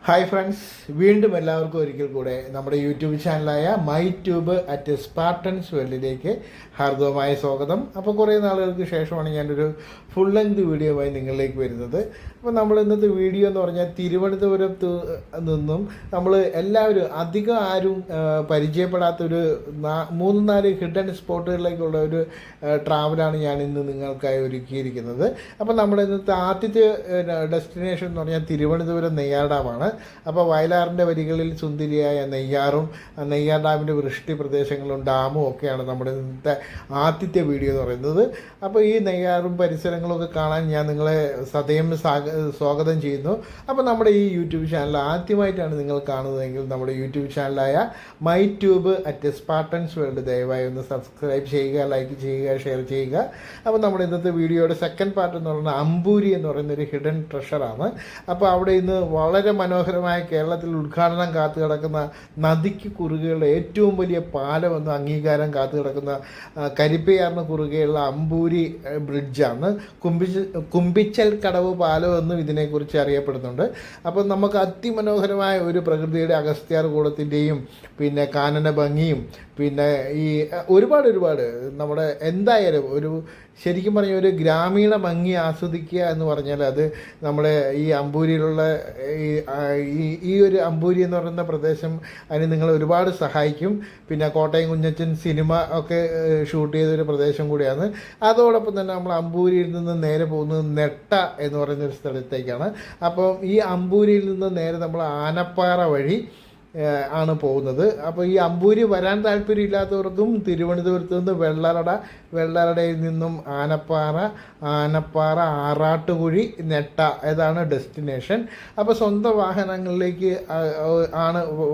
Hi friends, വീണ്ടും എല്ലാവർക്കും ഒരിക്കൽ കൂടെ നമ്മുടെ യൂട്യൂബ് ചാനലായ മൈ ട്യൂബ് അറ്റ് സ്പാർട്ടൻസ് വേൾഡിലേക്ക് ഹാർദവമായ സ്വാഗതം. അപ്പോൾ കുറേ നാളുകൾക്ക് ശേഷമാണ് ഞാനൊരു ഫുൾ ലെങ്ത് വീഡിയോയുമായി നിങ്ങളിലേക്ക് വരുന്നത്. അപ്പോൾ നമ്മൾ ഇന്നത്തെ വീഡിയോ എന്ന് പറഞ്ഞാൽ തിരുവനന്തപുരത്ത് നിന്നും നമ്മൾ എല്ലാവരും അധികം ആരും പരിചയപ്പെടാത്തൊരു 3-4 ഹിഡൻ സ്പോട്ടുകളിലേക്കുള്ള ഒരു ട്രാവലാണ് ഞാൻ ഇന്ന് നിങ്ങൾക്കായി ഒരുക്കിയിരിക്കുന്നത്. അപ്പോൾ നമ്മുടെ ഇന്നത്തെ ആദ്യത്തെ ഡെസ്റ്റിനേഷൻ എന്ന് പറഞ്ഞാൽ തിരുവനന്തപുരം നെയ്യാർ ഡാമാണ്. അപ്പോൾ വയലാറിൻ്റെ വരികളിൽ സുന്ദരിയായ നെയ്യാറും നെയ്യാർ ഡാമിൻ്റെ വൃഷ്ടി പ്രദേശങ്ങളും ഡാമും ഒക്കെയാണ് നമ്മുടെ ഇന്നത്തെ ആദ്യത്തെ വീഡിയോ എന്ന് പറയുന്നത്. അപ്പോൾ ഈ നെയ്യാറും പരിസരങ്ങളൊക്കെ കാണാൻ ഞാൻ നിങ്ങളെ സദയം സ്വാഗതം ചെയ്യുന്നു. അപ്പോൾ നമ്മുടെ ഈ യൂട്യൂബ് ചാനൽ ആദ്യമായിട്ടാണ് നിങ്ങൾ കാണുന്നതെങ്കിൽ നമ്മുടെ യൂട്യൂബ് ചാനലായ my tube at Spartans world ദയവായി ഒന്ന് സബ്സ്ക്രൈബ് ചെയ്യുക, ലൈക്ക് ചെയ്യുക, ഷെയർ ചെയ്യുക. അപ്പോൾ നമ്മുടെ ഇന്നത്തെ വീഡിയോയുടെ സെക്കൻഡ് പാർട്ട് എന്ന് പറയുന്നത് അമ്പൂരി എന്ന് പറയുന്നൊരു ഹിഡൻ ട്രഷറാണ്. അപ്പോൾ അവിടെ ഇന്ന് വളരെ മനോഹരമായ കേരളത്തിൽ ഉദ്ഘാടനം കാത്തു കിടക്കുന്ന നദിക്ക് കുറുകെയുള്ള ഏറ്റവും വലിയ പാലമെന്ന് അംഗീകാരം കാത്തു കിടക്കുന്ന കരിപ്പയാറിന് കുറുകെയുള്ള അമ്പൂരി ബ്രിഡ്ജാണ്. കുമ്പിച്ചൽ കടവ് പാലമെന്നും ഇതിനെക്കുറിച്ച് അറിയപ്പെടുന്നുണ്ട്. അപ്പം നമുക്ക് അതിമനോഹരമായ ഒരു പ്രകൃതിയുടെ അഗസ്ത്യാർ കൂടത്തിൻ്റെയും പിന്നെ കാനന ഭംഗിയും പിന്നെ ഈ ഒരുപാട് നമ്മുടെ എന്തായാലും ഒരു ശരിക്കും പറഞ്ഞാൽ ഒരു ഗ്രാമീണ ഭംഗി ആസ്വദിക്കുക എന്ന് പറഞ്ഞാൽ അത് നമ്മുടെ ഈ അമ്പൂരിയിലുള്ള ഈ ഒരു അമ്പൂരി എന്ന് പറയുന്ന പ്രദേശം അതിന് നിങ്ങൾ ഒരുപാട് സഹായിക്കും. പിന്നെ കോട്ടയം കുഞ്ഞച്ചൻ സിനിമ ഒക്കെ ഷൂട്ട് ചെയ്തൊരു പ്രദേശം കൂടിയാണ്. അതോടൊപ്പം തന്നെ നമ്മൾ അമ്പൂരിയിൽ നിന്ന് നേരെ പോകുന്നത് നെട്ട എന്ന് പറയുന്നൊരു സ്ഥലത്തേക്കാണ്. അപ്പം ഈ അമ്പൂരിയിൽ നിന്ന് നേരെ നമ്മൾ ആനപ്പാറ വഴി ആണ് പോകുന്നത്. അപ്പോൾ ഈ അമ്പൂരി വരാൻ താല്പര്യമില്ലാത്തവർക്കും തിരുവനന്തപുരത്ത് നിന്ന് വെള്ളറടയിൽ നിന്നും ആനപ്പാറ ആറാട്ടുകുഴി നെട്ട ഇതാണ് ഡെസ്റ്റിനേഷൻ. അപ്പോൾ സ്വന്തം വാഹനങ്ങളിലേക്ക്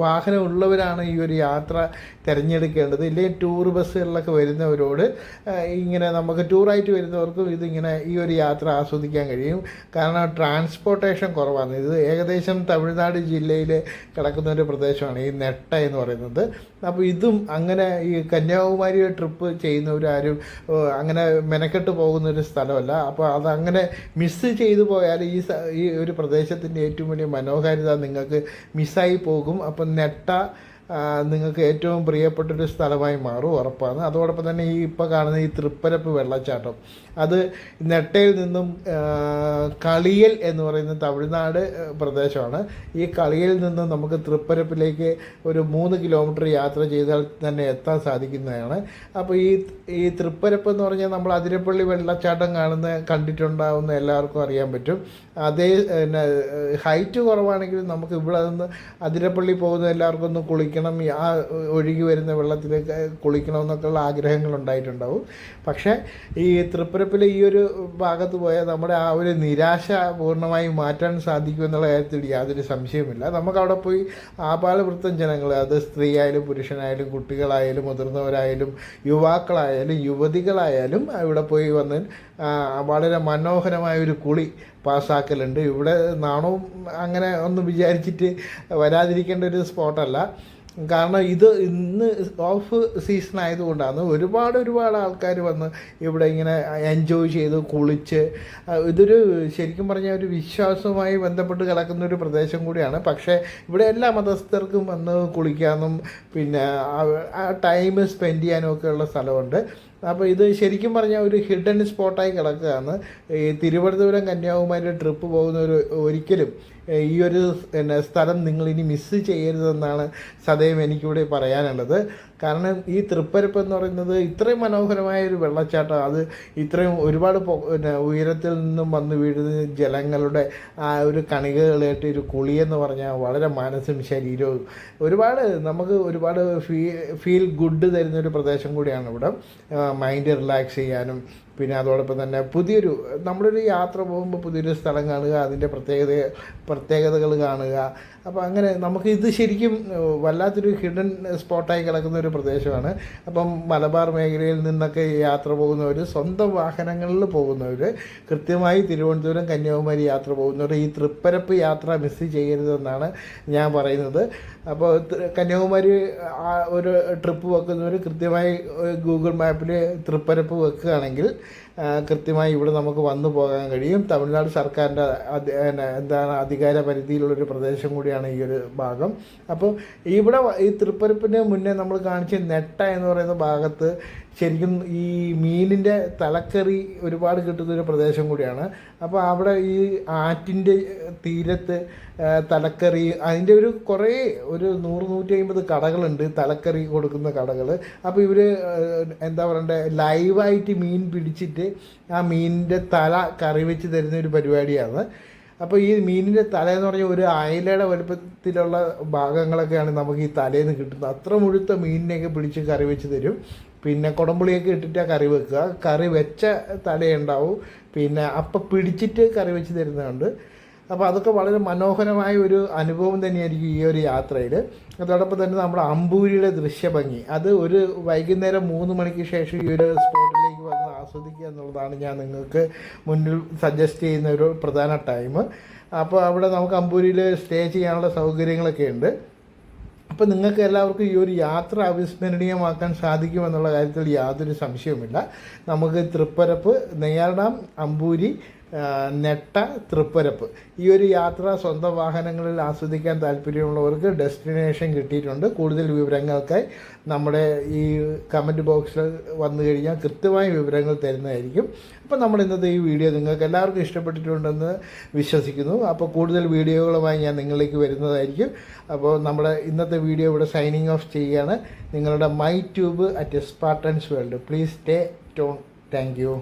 വാഹനം ഉള്ളവരാണ് ഈ ഒരു യാത്ര തിരഞ്ഞെടുക്കേണ്ടത്. ഇല്ലെങ്കിൽ ടൂർ ബസ്സുകളിലൊക്കെ വരുന്നവരോട് ഇങ്ങനെ നമുക്ക് ടൂറായിട്ട് വരുന്നവർക്കും ഇതിങ്ങനെ ഈ ഒരു യാത്ര ആസ്വദിക്കാൻ കഴിയും. കാരണം ട്രാൻസ്പോർട്ടേഷൻ കുറവാണ്. ഇത് ഏകദേശം തമിഴ്നാട് ജില്ലയിൽ കിടക്കുന്ന ഒരു പ്രദേശമാണ് ഈ നെട്ട എന്ന് പറയുന്നത്. അപ്പോൾ ഇതും അങ്ങനെ ഈ കന്യാകുമാരി ട്രിപ്പ് ചെയ്യുന്നവരാരും അങ്ങനെ മെനക്കെട്ട് പോകുന്നൊരു സ്ഥലമല്ല. അപ്പോൾ അതങ്ങനെ മിസ്സ് ചെയ്തു പോയാൽ ഈ ഒരു പ്രദേശത്തിൻ്റെ ഏറ്റവും വലിയ മനോഹാരിത നിങ്ങൾക്ക് മിസ്സായി പോകും. അപ്പം നെട്ട നിങ്ങൾക്ക് ഏറ്റവും പ്രിയപ്പെട്ടൊരു സ്ഥലമായി മാറും, ഉറപ്പാണ്. അതോടൊപ്പം തന്നെ ഈ ഇപ്പോൾ കാണുന്ന ഈ തൃപ്പരപ്പ് വെള്ളച്ചാട്ടം അത് നെട്ടയിൽ നിന്നും കളിയൽ എന്ന് പറയുന്ന തമിഴ്നാട് പ്രദേശമാണ്. ഈ കളിയിൽ നിന്നും നമുക്ക് തൃപ്പരപ്പിലേക്ക് ഒരു 3 കിലോമീറ്റർ യാത്ര ചെയ്താൽ തന്നെ എത്താൻ സാധിക്കുന്നതാണ്. അപ്പോൾ ഈ തൃപ്പരപ്പ് എന്ന് പറഞ്ഞാൽ നമ്മൾ അതിരപ്പള്ളി വെള്ളച്ചാട്ടം കണ്ടിട്ടുണ്ടാവുന്ന എല്ലാവർക്കും അറിയാൻ പറ്റും. അതേ ഹൈറ്റ് കുറവാണെങ്കിലും നമുക്ക് ഇവിടെ നിന്ന് അതിരപ്പള്ളി പോകുന്ന എല്ലാവർക്കും ഒന്ന് കുളിക്കണം, ആ ഒഴുകി വരുന്ന വെള്ളത്തിലേക്ക് കുളിക്കണമെന്നൊക്കെയുള്ള ആഗ്രഹങ്ങൾ ഉണ്ടായിട്ടുണ്ടാവും. പക്ഷേ ഈ തൃപ്പരപ്പിലെ ഈ ഒരു ഭാഗത്ത് പോയാൽ നമ്മുടെ ആ ഒരു നിരാശ പൂർണ്ണമായി മാറ്റാൻ സാധിക്കുമെന്നുള്ള കാര്യത്തിൽ യാതൊരു സംശയവുമില്ല. നമുക്കവിടെ പോയി ആപാലവൃത്തം ജനങ്ങൾ, അത് സ്ത്രീ ആയാലും പുരുഷനായാലും കുട്ടികളായാലും മുതിർന്നവരായാലും യുവാക്കളായാലും യുവതികളായാലും ഇവിടെ പോയി വന്ന് വളരെ മനോഹരമായ ഒരു കുളി പാസ്സാക്കലുണ്ട്. ഇവിടെ നാണവും അങ്ങനെ ഒന്നും വിചാരിച്ചിട്ട് വരാതിരിക്കേണ്ട ഒരു സ്പോട്ടല്ല. കാരണം ഇത് ഇന്ന് ഓഫ് സീസൺ ആയതുകൊണ്ടാണ് ഒരുപാട് ആൾക്കാർ വന്ന് ഇവിടെ ഇങ്ങനെ എൻജോയ് ചെയ്ത് കുളിച്ച് ഇതൊരു ശരിക്കും പറഞ്ഞാൽ ഒരു വിശ്വാസവുമായി ബന്ധപ്പെട്ട് കിടക്കുന്ന ഒരു പ്രദേശം കൂടിയാണ്. പക്ഷേ ഇവിടെ എല്ലാ മതസ്ഥർക്കും വന്ന് കുളിക്കാനും പിന്നെ ആ ടൈം സ്പെൻഡ് ചെയ്യാനും ഒക്കെയുള്ള സ്ഥലമുണ്ട്. അപ്പോൾ ഇത് ശരിക്കും പറഞ്ഞാൽ ഒരു ഹിഡൻ സ്പോട്ടായി കിടക്കുകയാണ്. ഈ തിരുവനന്തപുരം കന്യാകുമാരി ട്രിപ്പ് പോകുന്നവർ ഒരിക്കലും ഈ ഒരു സ്ഥലം നിങ്ങളിനി മിസ്സ് ചെയ്യരുതെന്നാണ് സദയം എനിക്കിവിടെ പറയാനുള്ളത്. കാരണം ഈ തൃപ്പരപ്പ് എന്ന് പറയുന്നത് ഇത്രയും മനോഹരമായ ഒരു വെള്ളച്ചാട്ടം, അത് ഇത്രയും ഒരുപാട് ഉയരത്തിൽ നിന്നും വന്ന് വീഴുന്ന ജലങ്ങളുടെ ആ ഒരു കണികകളായിട്ട് ഒരു കുളിയെന്ന് പറഞ്ഞാൽ വളരെ മനസ്സും ശരീരവും നമുക്ക് ഒരുപാട് ഫീൽ ഗുഡ് തരുന്നൊരു പ്രദേശം കൂടിയാണ് ഇവിടെ. മൈൻഡ് റിലാക്സ് ചെയ്യാനും പിന്നെ അതോടൊപ്പം തന്നെ നമ്മളൊരു യാത്ര പോകുമ്പോൾ പുതിയൊരു സ്ഥലം കാണുക, അതിൻ്റെ പ്രത്യേകതകൾ കാണുക. അപ്പോൾ അങ്ങനെ നമുക്ക് ഇത് ശരിക്കും വല്ലാത്തൊരു ഹിഡൻ സ്പോട്ടായി കിടക്കുന്ന ഒരു പ്രദേശമാണ്. അപ്പം മലബാർ മേഖലയിൽ നിന്നൊക്കെ യാത്ര പോകുന്നവർ, സ്വന്തം വാഹനങ്ങളിൽ പോകുന്നവർ, കൃത്യമായി തിരുവനന്തപുരം കന്യാകുമാരി യാത്ര പോകുന്നവർ ഈ തൃപ്പരപ്പ് യാത്ര മിസ് ചെയ്യരുതെന്നാണ് ഞാൻ പറയുന്നത്. അപ്പോൾ കന്യാകുമാരി ഒരു ട്രിപ്പ് വെക്കുന്നവർ കൃത്യമായി ഗൂഗിൾ മാപ്പിൽ തൃപ്പരപ്പ് വെക്കുകയാണെങ്കിൽ കൃത്യമായി ഇവിടെ നമുക്ക് വന്നു പോകാൻ കഴിയും. തമിഴ്നാട് സർക്കാരിൻ്റെ എന്താണ് അധികാര പരിധിയിലുള്ളൊരു പ്രദേശം കൂടിയാണ് ഈ ഒരു ഭാഗം. അപ്പോൾ ഇവിടെ ഈ തൃപ്പരപ്പിന് മുന്നേ നമ്മൾ കാണിച്ച നെട്ട എന്ന് പറയുന്ന ഭാഗത്ത് ശരിക്കും ഈ മീനിൻ്റെ തലക്കറി ഒരുപാട് കിട്ടുന്നൊരു പ്രദേശം കൂടിയാണ്. അപ്പോൾ അവിടെ ഈ ആറ്റിൻ്റെ തീരത്ത് തലക്കറി അതിൻ്റെ ഒരു 100-150 കടകളുണ്ട്, തലക്കറി കൊടുക്കുന്ന കടകൾ. അപ്പോൾ ഇവർ എന്താ പറയണ്ടേ, ലൈവായിട്ട് മീൻ പിടിച്ചിട്ട് ആ മീനിൻ്റെ തല കറി വെച്ച് തരുന്ന ഒരു പരിപാടിയാണ്. അപ്പോൾ ഈ മീനിൻ്റെ തല എന്ന് പറഞ്ഞാൽ ഒരു അയലയുടെ വലുപ്പത്തിലുള്ള ഭാഗങ്ങളൊക്കെയാണ് നമുക്ക് ഈ തലേന്ന് കിട്ടുന്നത്. അത്ര മുഴുത്ത മീനിനെയൊക്കെ പിടിച്ച് കറി വെച്ച് തരും. പിന്നെ കുടംപുളിയൊക്കെ ഇട്ടിട്ട് കറി വെക്കുക, കറി വെച്ച തലയുണ്ടാവും, പിന്നെ അപ്പം പിടിച്ചിട്ട് കറി വെച്ച് തരുന്നുണ്ട്. അപ്പോൾ അതൊക്കെ വളരെ മനോഹരമായ ഒരു അനുഭവം തന്നെയായിരിക്കും ഈ ഒരു യാത്രയിൽ. അതോടൊപ്പം തന്നെ നമ്മുടെ അമ്പൂരിയുടെ ദൃശ്യഭംഗി, അത് ഒരു വൈകുന്നേരം 3 മണിക്ക് ശേഷം ഈ ഒരു സ്പോട്ടിലേക്ക് വന്ന് ആസ്വദിക്കുക എന്നുള്ളതാണ് ഞാൻ നിങ്ങൾക്ക് മുന്നിൽ സജസ്റ്റ് ചെയ്യുന്ന ഒരു പ്രധാന ടൈം. അപ്പോൾ അവിടെ നമുക്ക് അമ്പൂരിയിൽ സ്റ്റേ ചെയ്യാനുള്ള സൗകര്യങ്ങളൊക്കെ ഉണ്ട്. അപ്പോൾ നിങ്ങൾക്ക് എല്ലാവർക്കും ഈ ഒരു യാത്ര അവിസ്മരണീയമാക്കാൻ സാധിക്കുമെന്നുള്ള കാര്യത്തിൽ യാതൊരു സംശയവുമില്ല. നമുക്ക് തൃപ്പരപ്പ്, നെയ്യാർഡാം, അമ്പൂരി, നെട്ട, തൃപ്പരപ്പ് ഈ ഒരു യാത്ര സ്വന്തം വാഹനങ്ങളിൽ ആസ്വദിക്കാൻ താല്പര്യമുള്ളവർക്ക് ഡെസ്റ്റിനേഷൻ കിട്ടിയിട്ടുണ്ട്. കൂടുതൽ വിവരങ്ങൾക്കായി നമ്മുടെ ഈ കമൻറ്റ് ബോക്സിൽ വന്നു കഴിഞ്ഞാൽ കൃത്യമായ വിവരങ്ങൾ തരുന്നതായിരിക്കും. അപ്പോൾ നമ്മുടെ ഇന്നത്തെ ഈ വീഡിയോ നിങ്ങൾക്ക് എല്ലാവർക്കും ഇഷ്ടപ്പെട്ടിട്ടുണ്ടെന്ന് വിശ്വസിക്കുന്നു. അപ്പോൾ കൂടുതൽ വീഡിയോകളുമായി ഞാൻ നിങ്ങളിലേക്ക് വരുന്നതായിരിക്കും. അപ്പോൾ നമ്മുടെ ഇന്നത്തെ വീഡിയോ ഇവിടെ സൈനിങ് ഓഫ് ചെയ്യുകയാണ്. നിങ്ങളുടെ my tube @Spartans world. Please stay tune. Thank you.